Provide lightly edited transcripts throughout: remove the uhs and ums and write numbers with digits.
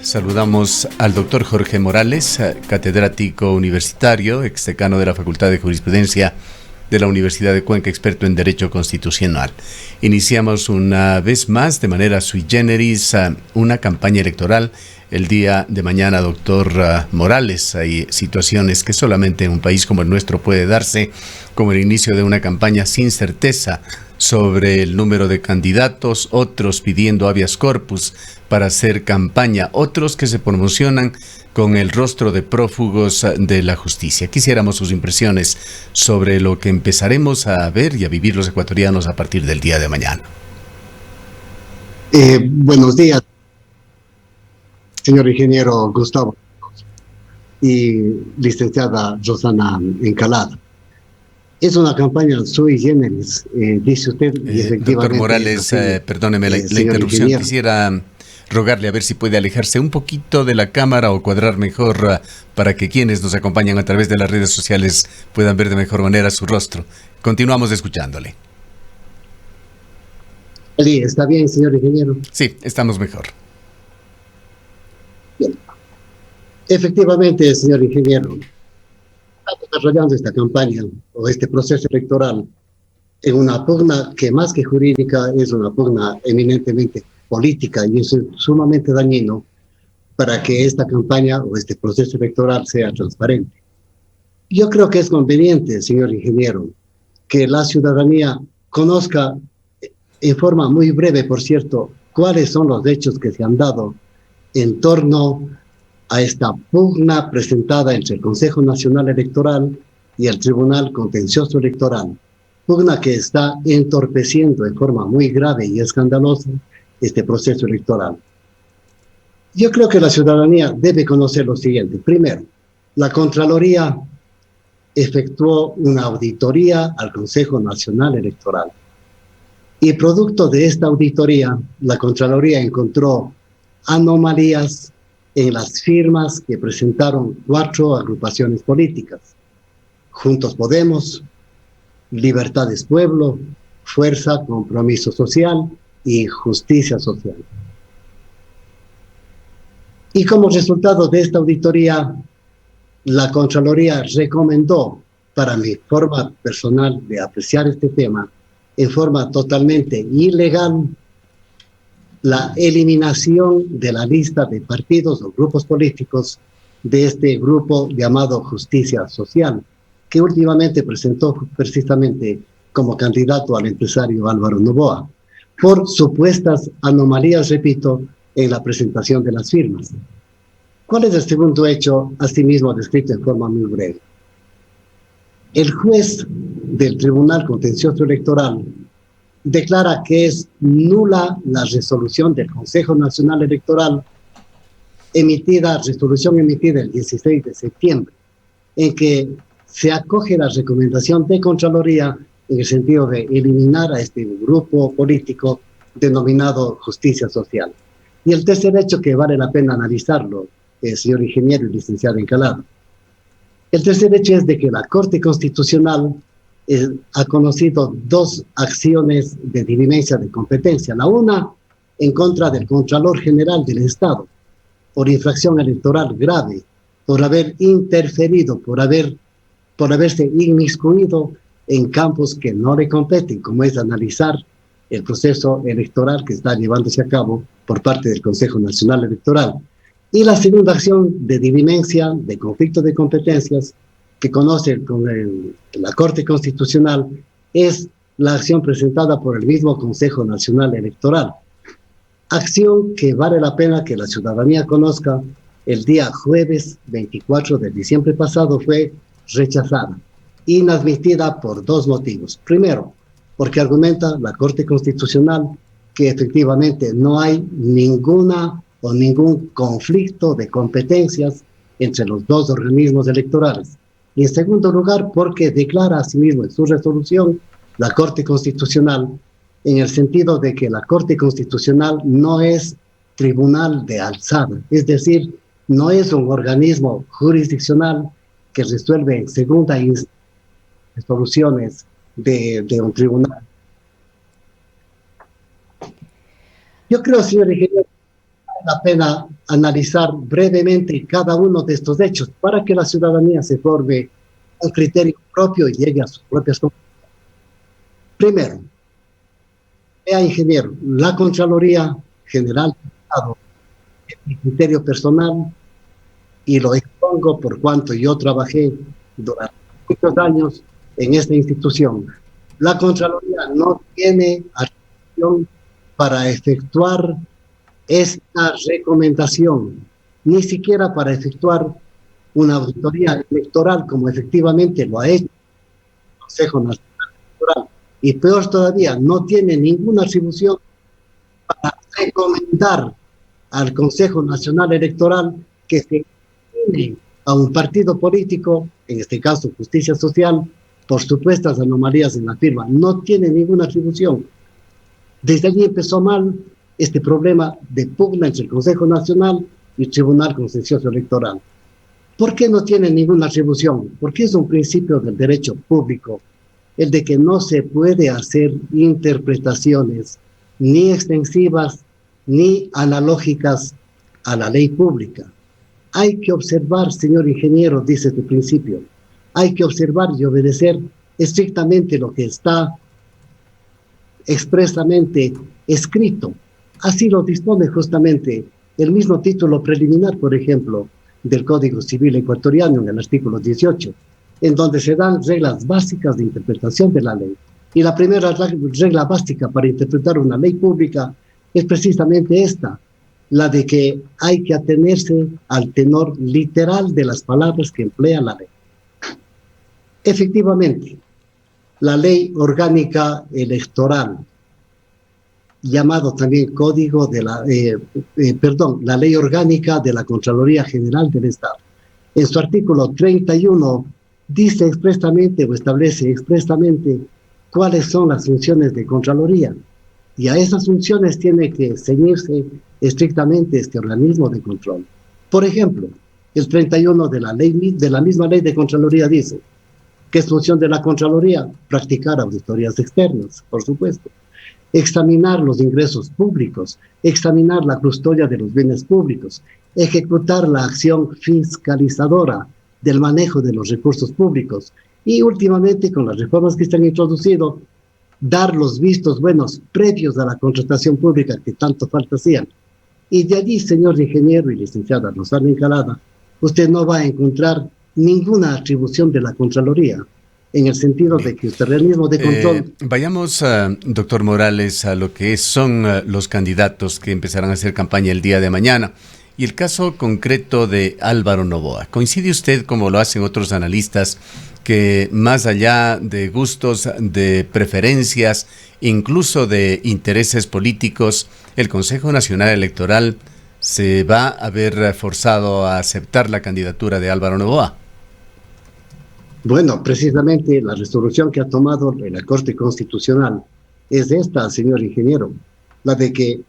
Saludamos al doctor Jorge Morales, catedrático universitario, exdecano de la Facultad de Jurisprudencia de la Universidad de Cuenca, experto en Derecho Constitucional. Iniciamos una vez más, de manera sui generis, una campaña electoral el día de mañana, doctor Morales. Hay situaciones que solamente en un país como el nuestro puede darse, como el inicio de una campaña sin certeza sobre el número de candidatos, otros pidiendo habeas corpus para hacer campaña, otros que se promocionan con el rostro de prófugos de la justicia. Quisiéramos sus impresiones sobre lo que empezaremos a ver y a vivir los ecuatorianos a partir del día de mañana. Buenos días, señor ingeniero Gustavo y licenciada Rosana Encalada. Es una campaña sui generis, dice usted, y efectivamente... Doctor Morales, perdóneme la interrupción. Ingeniero. Quisiera rogarle a ver si puede alejarse un poquito de la cámara o cuadrar mejor para que quienes nos acompañan a través de las redes sociales puedan ver de mejor manera su rostro. Continuamos escuchándole. Sí, ¿está bien, señor ingeniero? Sí, estamos mejor. Bien. Efectivamente, señor ingeniero, desarrollando esta campaña o este proceso electoral en una pugna que más que jurídica es una pugna eminentemente política, y eso es sumamente dañino para que esta campaña o este proceso electoral sea transparente. Yo creo que es conveniente, señor ingeniero, que la ciudadanía conozca en forma muy breve, por cierto, cuáles son los hechos que se han dado en torno a esta pugna presentada entre el Consejo Nacional Electoral y el Tribunal Contencioso Electoral, pugna que está entorpeciendo en forma muy grave y escandalosa este proceso electoral. Yo creo que la ciudadanía debe conocer lo siguiente. Primero, la Contraloría efectuó una auditoría al Consejo Nacional Electoral y producto de esta auditoría, la Contraloría encontró anomalías en las firmas que presentaron 4 agrupaciones políticas: Juntos Podemos, Libertades Pueblo, Fuerza, Compromiso Social y Justicia Social. Y como resultado de esta auditoría, la Contraloría recomendó, para mi forma personal de apreciar este tema, en forma totalmente ilegal, la eliminación de la lista de partidos o grupos políticos de este grupo llamado Justicia Social, que últimamente presentó precisamente como candidato al empresario Álvaro Noboa, por supuestas anomalías, repito, en la presentación de las firmas. ¿Cuál es el segundo hecho, asimismo descrito en forma muy breve? El juez del Tribunal Contencioso Electoral declara que es nula la resolución del Consejo Nacional Electoral resolución emitida el 16 de septiembre, en que se acoge la recomendación de Contraloría en el sentido de eliminar a este grupo político denominado Justicia Social. Y el tercer hecho que vale la pena analizarlo, señor ingeniero y licenciado Encalada. El tercer hecho es de que la Corte Constitucional ha conocido 2 acciones de diligencia de competencia. La una en contra del Contralor General del Estado, por infracción electoral grave, por haber interferido, por haberse inmiscuido en campos que no le competen, como es analizar el proceso electoral que está llevándose a cabo por parte del Consejo Nacional Electoral. Y la segunda acción de diligencia de conflicto de competencias que conoce con la Corte Constitucional es la acción presentada por el mismo Consejo Nacional Electoral. Acción que vale la pena que la ciudadanía conozca. El día jueves 24 de diciembre pasado fue rechazada, inadmitida por 2 motivos. Primero, porque argumenta la Corte Constitucional que efectivamente no hay ningún conflicto de competencias entre los 2 organismos electorales. Y en segundo lugar, porque declara asimismo en su resolución la Corte Constitucional en el sentido de que la Corte Constitucional no es tribunal de alzada, es decir, no es un organismo jurisdiccional que resuelve en segunda instancia resoluciones de un tribunal. Yo creo, señor ingeniero, la pena analizar brevemente cada uno de estos hechos para que la ciudadanía se forme un criterio propio y llegue a sus propias conclusiones. Primero, vea, ingeniero, la Contraloría General del Estado, es mi criterio personal, y lo expongo por cuanto yo trabajé durante muchos años en esta institución. La Contraloría no tiene atribución para efectuar esta recomendación, ni siquiera para efectuar una auditoría electoral como efectivamente lo ha hecho el Consejo Nacional Electoral. Y peor todavía, no tiene ninguna atribución para recomendar al Consejo Nacional Electoral que se incline a un partido político, en este caso Justicia Social, por supuestas anomalías en la firma. No tiene ninguna atribución. Desde allí empezó mal este problema de pugna entre el Consejo Nacional y el Tribunal Contencioso Electoral. ¿Por qué no tiene ninguna atribución? Porque es un principio del derecho público, el de que no se puede hacer interpretaciones ni extensivas ni analógicas a la ley pública. Hay que observar, señor ingeniero, dice este principio, hay que observar y obedecer estrictamente lo que está expresamente escrito. Así lo dispone justamente el mismo título preliminar, por ejemplo, del Código Civil ecuatoriano en el artículo 18, en donde se dan reglas básicas de interpretación de la ley. Y la primera regla básica para interpretar una ley pública es precisamente esta, la de que hay que atenerse al tenor literal de las palabras que emplea la ley. Efectivamente, la Ley Orgánica Electoral, llamado también Código de la Ley Orgánica de la Contraloría General del Estado, en su artículo 31 dice expresamente o establece expresamente cuáles son las funciones de Contraloría, y a esas funciones tiene que ceñirse estrictamente este organismo de control. Por ejemplo, el 31 de la misma ley de Contraloría dice que es función de la Contraloría practicar auditorías externas, por supuesto, examinar los ingresos públicos, examinar la custodia de los bienes públicos, ejecutar la acción fiscalizadora del manejo de los recursos públicos y últimamente, con las reformas que se han introducido, dar los vistos buenos previos a la contratación pública que tanto falta hacían. Y de allí, señor ingeniero y licenciada Rosalía Encalada, usted no va a encontrar ninguna atribución de la Contraloría, en el sentido de que este organismo de control... Vayamos, doctor Morales, a lo que son los candidatos que empezarán a hacer campaña el día de mañana. Y el caso concreto de Álvaro Noboa. ¿Coincide usted, como lo hacen otros analistas, que más allá de gustos, de preferencias, incluso de intereses políticos, el Consejo Nacional Electoral se va a ver forzado a aceptar la candidatura de Álvaro Noboa? Bueno, precisamente la resolución que ha tomado la Corte Constitucional es esta, señor ingeniero, la de que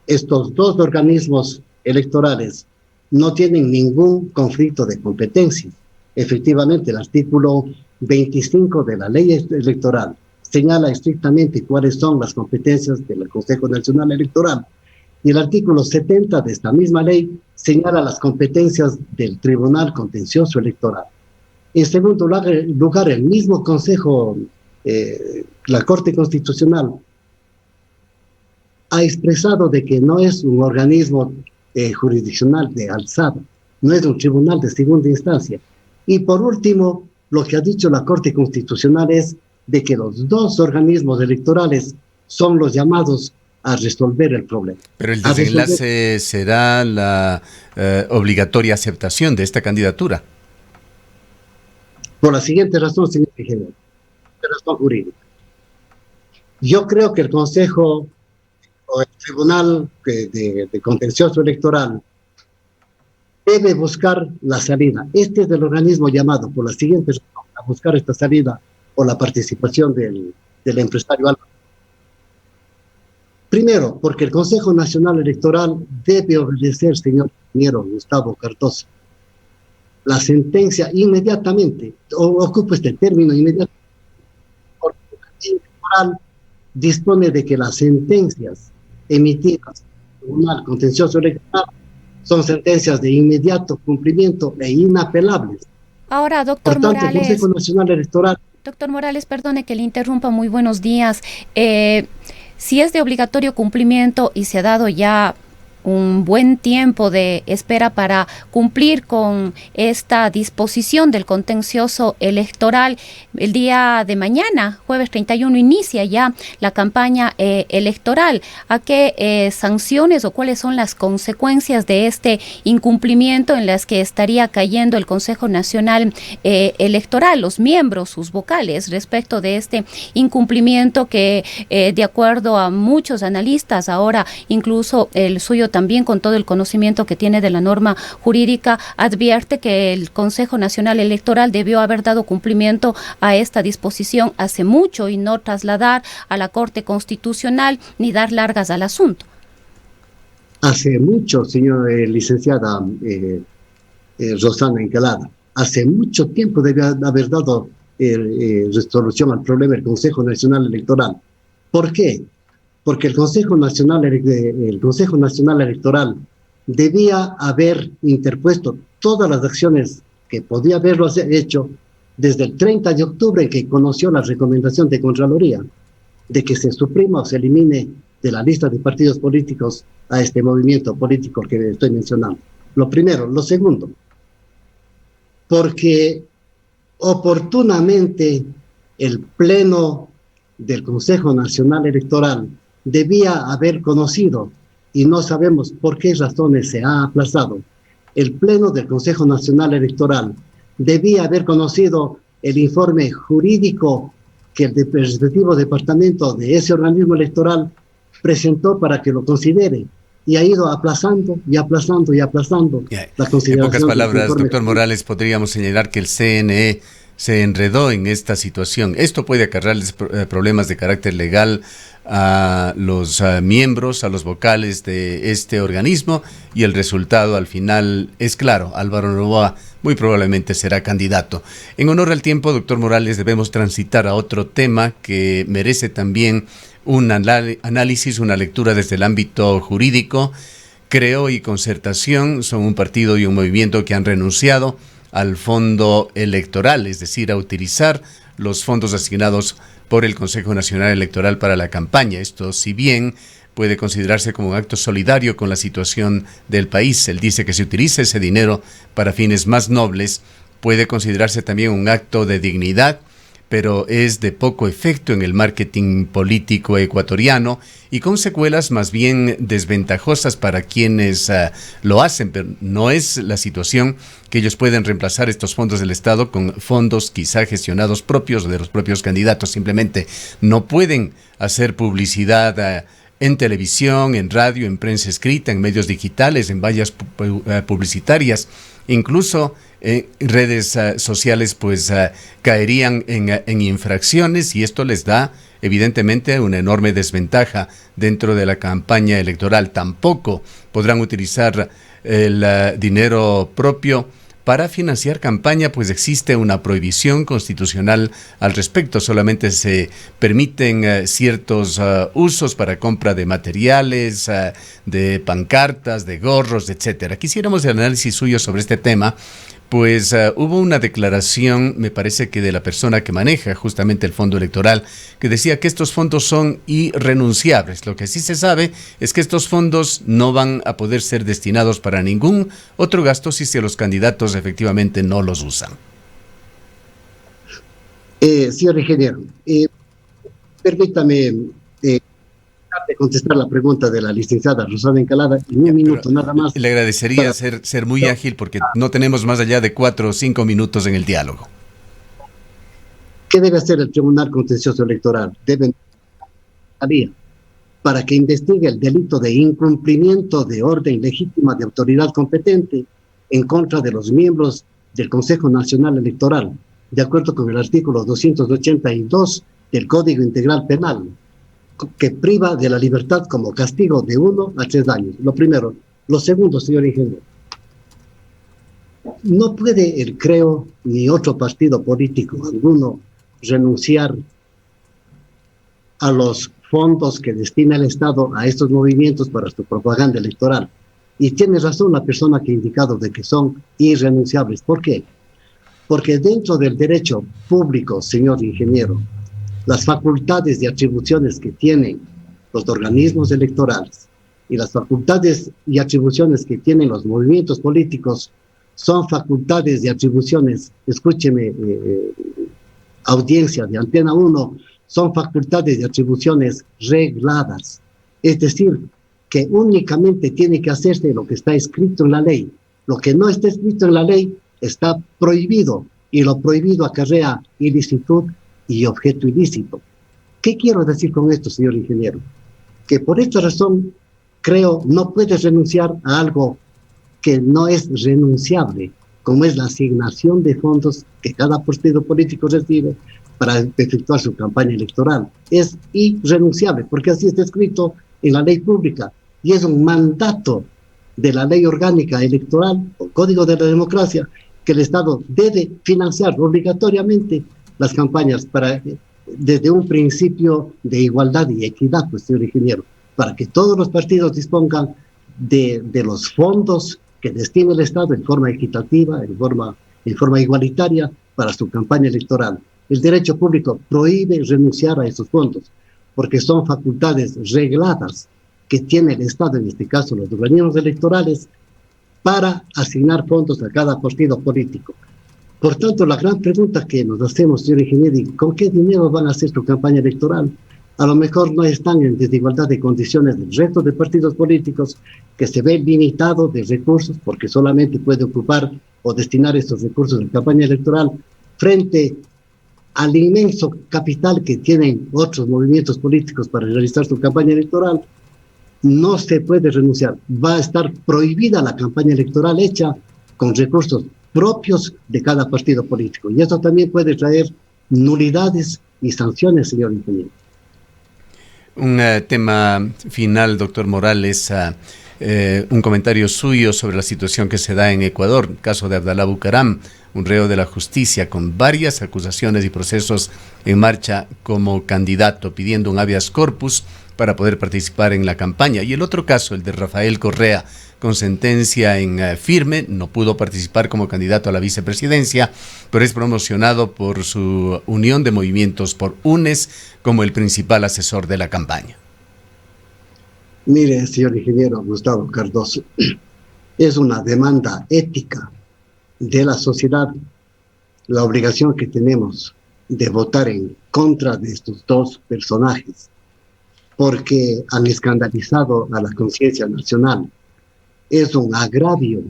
estos dos organismos electorales no tienen ningún conflicto de competencia. Efectivamente, el artículo 25 de la ley electoral señala estrictamente cuáles son las competencias del Consejo Nacional Electoral, y el artículo 70 de esta misma ley señala las competencias del Tribunal Contencioso Electoral. En segundo lugar, el mismo Consejo, la Corte Constitucional, ha expresado de que no es un organismo jurisdiccional de alzada, no es un tribunal de segunda instancia. Y por último, lo que ha dicho la Corte Constitucional es de que los dos organismos electorales son los llamados a resolver el problema. Pero el desenlace será la obligatoria aceptación de esta candidatura. Por la siguiente razón, señor ingeniero, razón jurídica. Yo creo que el Consejo o el Tribunal de Contencioso Electoral debe buscar la salida. Este es el organismo llamado por la siguiente razón a buscar esta salida por la participación del empresario Álvaro. Primero, porque el Consejo Nacional Electoral debe obedecer, señor ingeniero Gustavo Cardoso, la sentencia inmediatamente, ocupo este término inmediatamente, porque la ley electoral dispone de que las sentencias emitidas Tribunal Contencioso Electoral son sentencias de inmediato cumplimiento e inapelables. Ahora, Por tanto, el Consejo Nacional Electoral... Doctor Morales, perdone que le interrumpa, muy buenos días. Si es de obligatorio cumplimiento y se ha dado ya un buen tiempo de espera para cumplir con esta disposición del contencioso electoral, el día de mañana, jueves 31, inicia ya la campaña electoral. ¿A qué sanciones o cuáles son las consecuencias de este incumplimiento en las que estaría cayendo el Consejo Nacional Electoral, los miembros, sus vocales, respecto de este incumplimiento que, de acuerdo a muchos analistas, ahora incluso el suyo también con todo el conocimiento que tiene de la norma jurídica, advierte que el Consejo Nacional Electoral debió haber dado cumplimiento a esta disposición hace mucho y no trasladar a la Corte Constitucional ni dar largas al asunto? Hace mucho, señor licenciada Rosana Encalada, hace mucho tiempo debió haber dado resolución al problema del Consejo Nacional Electoral. ¿Por qué? Porque el Consejo Nacional Electoral debía haber interpuesto todas las acciones que podía haberlo hecho desde el 30 de octubre, en que conoció la recomendación de Contraloría de que se suprima o se elimine de la lista de partidos políticos a este movimiento político que estoy mencionando. Lo primero. Lo segundo, porque oportunamente el Pleno del Consejo Nacional Electoral debía haber conocido, y no sabemos por qué razones se ha aplazado, el Pleno del Consejo Nacional Electoral debía haber conocido el informe jurídico que el respectivo departamento de ese organismo electoral presentó para que lo considere, y ha ido aplazando y aplazando y aplazando la consideración. En pocas palabras, doctor Morales, podríamos señalar que el CNE se enredó en esta situación. Esto puede acarrearles problemas de carácter legal a los miembros, a los vocales de este organismo, y el resultado al final es claro: Álvaro Noboa muy probablemente será candidato. En honor al tiempo, doctor Morales, debemos transitar a otro tema que merece también un análisis, una lectura desde el ámbito jurídico. Creo y Concertación son un partido y un movimiento que han renunciado al fondo electoral, es decir, a utilizar los fondos asignados por el Consejo Nacional Electoral para la campaña. Esto, si bien puede considerarse como un acto solidario con la situación del país, él dice que si utiliza ese dinero para fines más nobles, puede considerarse también un acto de dignidad, pero es de poco efecto en el marketing político ecuatoriano y con secuelas más bien desventajosas para quienes lo hacen. Pero no es la situación que ellos pueden reemplazar estos fondos del Estado con fondos quizá gestionados propios de los propios candidatos. Simplemente no pueden hacer publicidad en televisión, en radio, en prensa escrita, en medios digitales, en vallas publicitarias, incluso redes sociales, pues caerían en infracciones, y esto les da evidentemente una enorme desventaja dentro de la campaña electoral. Tampoco podrán utilizar el dinero propio para financiar campaña, pues existe una prohibición constitucional al respecto. Solamente se permiten ciertos usos para compra de materiales, de pancartas, de gorros, etcétera. Quisiéramos el análisis suyo sobre este tema. Pues hubo una declaración, me parece que de la persona que maneja justamente el fondo electoral, que decía que estos fondos son irrenunciables. Lo que sí se sabe es que estos fondos no van a poder ser destinados para ningún otro gasto si los candidatos efectivamente no los usan. Señor ingeniero, permítame de contestar la pregunta de la licenciada Rosana Encalada en un minuto nada más. Le agradecería ser muy ágil, porque no tenemos más allá de 4 o 5 minutos en el diálogo. ¿Qué debe hacer el Tribunal Contencioso Electoral? Deben para que investigue el delito de incumplimiento de orden legítima de autoridad competente en contra de los miembros del Consejo Nacional Electoral, de acuerdo con el artículo 282 del Código Integral Penal, que priva de la libertad como castigo de 1 a 3 años. Lo primero. Lo segundo, señor ingeniero, no puede el CREO ni otro partido político alguno renunciar a los fondos que destina el Estado a estos movimientos para su propaganda electoral. Y tiene razón la persona que ha indicado de que son irrenunciables. ¿Por qué? Porque dentro del derecho público, señor ingeniero, las facultades y atribuciones que tienen los organismos electorales y las facultades y atribuciones que tienen los movimientos políticos son facultades y atribuciones, escúcheme, audiencia de Antena 1, son facultades y atribuciones regladas. Es decir, que únicamente tiene que hacerse lo que está escrito en la ley. Lo que no está escrito en la ley está prohibido, y lo prohibido acarrea ilicitud y objeto ilícito. ¿Qué quiero decir con esto, señor ingeniero? Que por esta razón, creo, no puedes renunciar a algo que no es renunciable, como es la asignación de fondos que cada partido político recibe para efectuar su campaña electoral. Es irrenunciable, porque así está escrito en la ley pública, y es un mandato de la ley orgánica electoral, o Código de la Democracia, que el Estado debe financiar obligatoriamente las campañas desde un principio de igualdad y equidad, pues, señor ingeniero, para que todos los partidos dispongan de los fondos que destina el Estado en forma equitativa, en forma igualitaria para su campaña electoral. El derecho público prohíbe renunciar a esos fondos, porque son facultades regladas que tiene el Estado, en este caso los organismos electorales, para asignar fondos a cada partido político. Por tanto, la gran pregunta que nos hacemos, señor ingeniero, ¿con qué dinero van a hacer su campaña electoral? A lo mejor no están en desigualdad de condiciones del resto de partidos políticos, que se ven limitados de recursos porque solamente puede ocupar o destinar estos recursos en campaña electoral, frente al inmenso capital que tienen otros movimientos políticos para realizar su campaña electoral. No se puede renunciar. Va a estar prohibida la campaña electoral hecha con recursos propios de cada partido político. Y eso también puede traer nulidades y sanciones, señor ingeniero. Un tema final, doctor Morales, un comentario suyo sobre la situación que se da en Ecuador, el caso de Abdalá Bucaram, un reo de la justicia con varias acusaciones y procesos en marcha como candidato, pidiendo un habeas corpus para poder participar en la campaña. Y el otro caso, el de Rafael Correa, con sentencia en firme, no pudo participar como candidato a la vicepresidencia, pero es promocionado por su unión de movimientos, por UNES, como el principal asesor de la campaña. Mire, señor ingeniero Gustavo Cardoso, es una demanda ética de la sociedad la obligación que tenemos de votar en contra de estos dos personajes, porque han escandalizado a la conciencia nacional. Es un agravio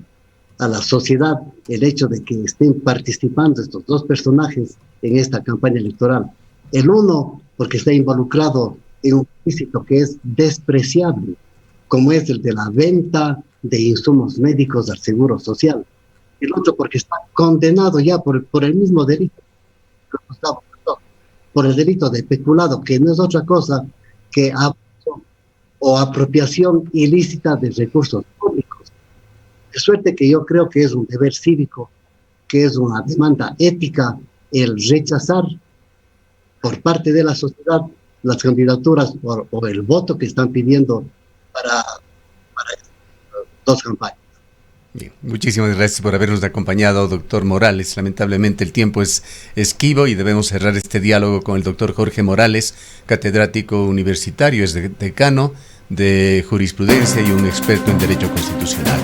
a la sociedad el hecho de que estén participando estos dos personajes en esta campaña electoral. El uno, porque está involucrado en un ilícito que es despreciable, como es el de la venta de insumos médicos al Seguro Social. El otro, porque está condenado ya por el mismo delito, por el delito de peculado, que no es otra cosa que apropiación ilícita de recursos públicos. De suerte que yo creo que es un deber cívico, que es una demanda ética, el rechazar por parte de la sociedad las candidaturas o el voto que están pidiendo para dos campañas. Bien, muchísimas gracias por habernos acompañado, doctor Morales. Lamentablemente el tiempo es esquivo y debemos cerrar este diálogo con el doctor Jorge Morales, catedrático universitario, es decano de jurisprudencia y un experto en derecho constitucional.